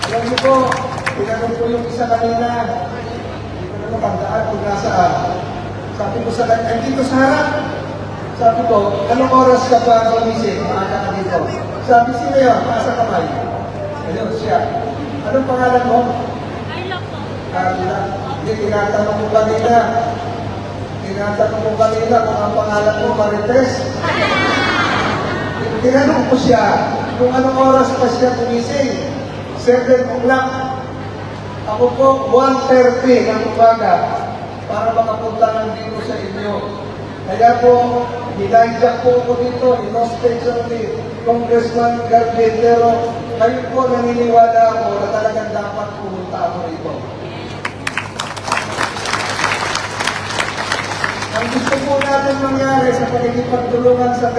Alam niyo po, tinanong ko yung isa kanina, hindi ko na matandaan kung nasaan. Sabi ko sa kanya, ay dito sa harap. Sabi ko, anong oras ka pa gumising? Maaga ka dito. Sabi, sino yun? Nasa kamay. Ayun siya. Anong pangalan mo? Carla po. Carla. Hindi, tinatanong ko kanina. Tinatanong ko kanina kung ang pangalan mo, Marites. Tinanong ko siya kung anong oras pa siya gumising. 7 o'clock. Ako po, 1:30 ng umaga para makapunta lang dito sa inyo. Kaya po, hinajak po ako dito, in-hostage ni Congressman Garvin, pero kayo po naniniwala ako na talagang dapat pumunta ako rito. Ang gusto po natin mangyari sa pagkikipagtulungan sa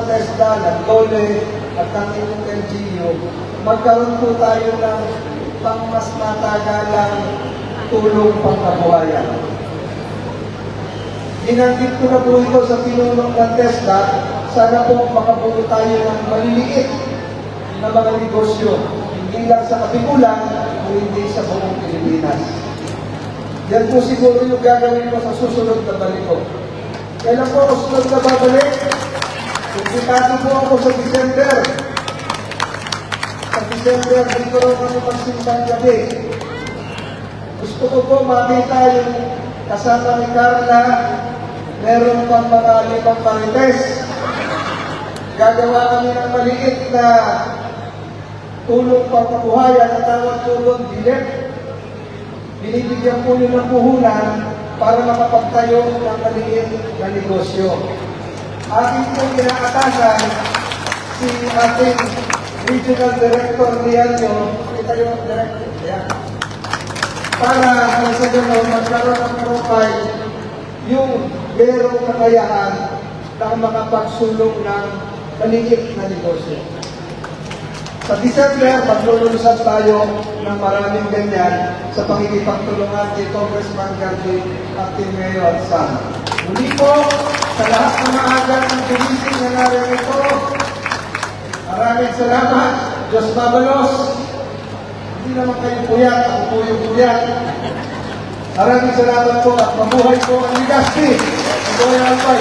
TESDA, ng DOLE at ng inyong LGU, magkaroon po tayo ng pang mas matagalang tulong pangkabuhayan. Binanggit ko na po ito sa pinunong ng TESDA, sana po makabuo tayo ng maliliit na mga negosyo, hindi lang sa Kabikulan, o hindi sa buong Pilipinas. Yan po siguro yung gagawin ko sa susunod na balik ko. Kailan po ako sunod na babalik? Kumplikado po ako sa December. Sa December, dito rin kami magsimbang gabi. Gusto ko po makita yung kasama ni Carla, meron pang mga 5 marites. Gagawa kami ng maliit na tulong pangkabuhayan na tawag tulong dilip. Binibigyan po yun ng puhunan para makapagtayo ng maliit na negosyo. Aking pong inaatasan si ating Regional Director Lianyo, kita yung Director, yan. Para sa gano'n, magkaroon ng profile yung merong kakayahan na makapagsulong ng maliit na negosyo. Sa December, maglulunsad tayo ng maraming ganyan sa pangikipagtulungan ni Congressman Garvin at ni Mayor Sam. Muli po, sa lahat ng maaga ng gumising na narito, maraming salamat. Diyos mabalos. Hindi naman kayo puyat, ako po yung puyat. Maraming salamat po at mabuhay po ang Legazpi. Mabuhay ang Albay.